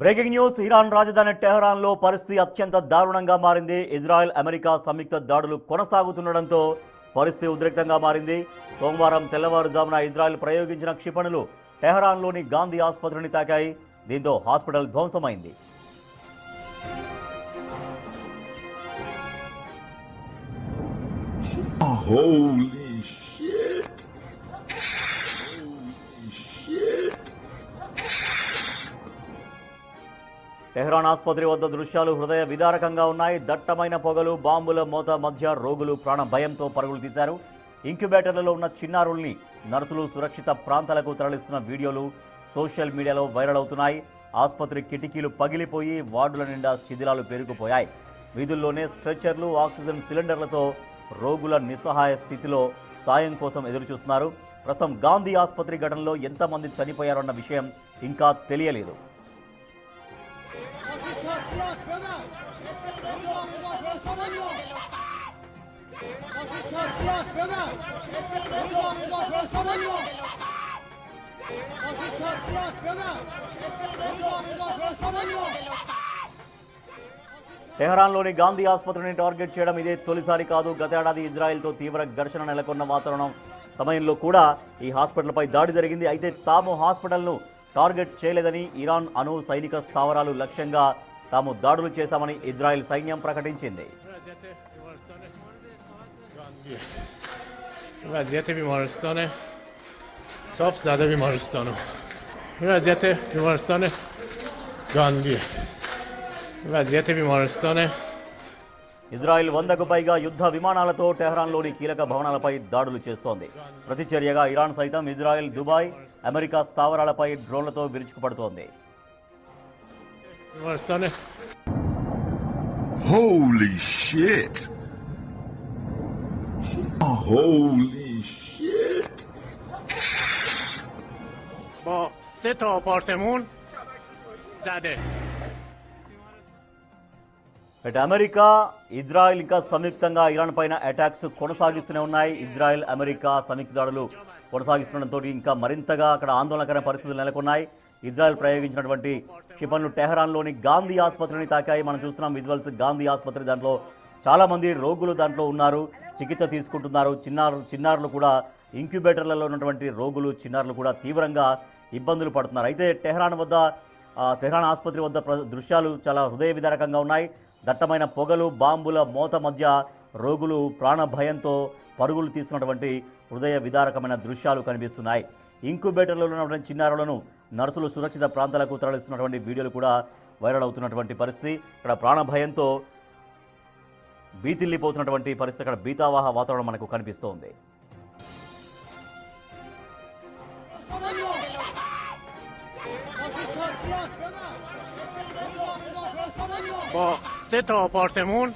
Breaking news. Iran రాజధాని టెహరాన్లో పరిస్థితి అత్యంత దారుణంగా మారింది. ఇజ్రాయెల్ అమెరికా సంయుక్త దాడులు కొనసాగుతుండటంతో పరిస్థితి ఉద్రిక్తంగా మారింది. సోమవారం తెల్లవారుజామున ఇజ్రాయెల్ ప్రయోగించిన క్షిపణులు టెహరాన్లోని గాంధీ ఆసుపత్రిని తాకాయి. దీంతో హాస్పిటల్ ధ్వంసమైంది. టెహ్రాన్ ఆసుపత్రి వద్ద దృశ్యాలు హృదయ విదారకంగా ఉన్నాయి. దట్టమైన పొగలు, బాంబుల మోత మధ్య రోగులు ప్రాణ భయంతో పరుగులు తీశారు. ఇంక్యుబేటర్లలో ఉన్న చిన్నారుల్ని నర్సులు సురక్షిత ప్రాంతాలకు తరలిస్తున్న వీడియోలు సోషల్ మీడియాలో వైరల్ అవుతున్నాయి. ఆసుపత్రి కిటికీలు పగిలిపోయి వార్డుల నిండా శిథిలాలు పేరుకుపోయాయి. వీధుల్లోనే స్ట్రెచ్చర్లు, ఆక్సిజన్ సిలిండర్లతో రోగుల నిస్సహాయ స్థితిలో సాయం కోసం ఎదురుచూస్తున్నారు. ప్రస్తుతం గాంధీ ఆసుపత్రి ఘటనలో ఎంతమంది చనిపోయారన్న విషయం ఇంకా తెలియలేదు. టెహరాన్లోని గాంధీ ఆసుపత్రిని టార్గెట్ చేయడం ఇదే తొలిసారి కాదు. గత ఏడాది ఇజ్రాయెల్తో తీవ్ర ఘర్షణ నెలకొన్న వాతావరణం సమయంలో కూడా ఈ హాస్పిటల్పై దాడి జరిగింది. అయితే తాము హాస్పిటల్ను టార్గెట్ చేయలేదని, ఇరాన్ అణు సైనిక స్థావరాలు లక్ష్యంగా తాము దాడులు చేశామని ఇజ్రాయెల్ సైన్యం ప్రకటించింది. وضعیت بیمارستان صاف زده بیمارستانو وضعیت بیمارستان گاندی وضعیت بیمارستان ఇజ్రాయెల్ 100కు పైగా యుద్ధ విమానాలతో టెహరాన్లోని కీలక భవనాలపై దాడులు చేస్తోంది. ప్రతిచర్యగా ఇరాన్ సైతం ఇజ్రాయెల్, దుబాయ్, అమెరికా స్థావరాలపై డ్రోన్లతో విరుచుకుపడుతోంది. Holy shit! Holy shit! با 3 تا آپارتمان زده. ఇటు అమెరికా, ఇజ్రాయెల్ ఇంకా సంయుక్తంగా ఇరాన్ పైన అటాక్స్ కొనసాగిస్తూనే ఉన్నాయి. ఇజ్రాయెల్, అమెరికా సంయుక్త దాడులు కొనసాగిస్తుండటంతో ఇంకా మరింతగా అక్కడ ఆందోళనకర పరిస్థితులు నెలకొన్నాయి. ఇజ్రాయెల్ ప్రయోగించినటువంటి క్షిపణులు టెహరాన్లోని గాంధీ ఆసుపత్రిని తాకాయి. మనం చూస్తున్నాం విజువల్స్. గాంధీ ఆసుపత్రి, దాంట్లో చాలామంది రోగులు దాంట్లో ఉన్నారు, చికిత్స తీసుకుంటున్నారు. చిన్నారులు కూడా, ఇంక్యుబేటర్లలో ఉన్నటువంటి రోగులు, చిన్నారులు కూడా తీవ్రంగా ఇబ్బందులు పడుతున్నారు. అయితే టెహరాన్ ఆసుపత్రి వద్ద దృశ్యాలు చాలా హృదయ విదారకంగా ఉన్నాయి. దట్టమైన పొగలు, బాంబుల మోత మధ్య రోగులు ప్రాణ భయంతో పరుగులు తీస్తున్నటువంటి హృదయ విదారకమైన దృశ్యాలు కనిపిస్తున్నాయి. ఇంక్యుబేటర్లో ఉన్నటువంటి చిన్నారులను నర్సులు సురక్షిత ప్రాంతాలకు తరలిస్తున్నటువంటి వీడియోలు కూడా వైరల్ అవుతున్నటువంటి పరిస్థితి. ఇక్కడ ప్రాణ భయంతో బీతిల్లిపోతున్నటువంటి పరిస్థితి, అక్కడ భీతావాహ వాతావరణం మనకు కనిపిస్తోంది. با 3 تا آپارتمان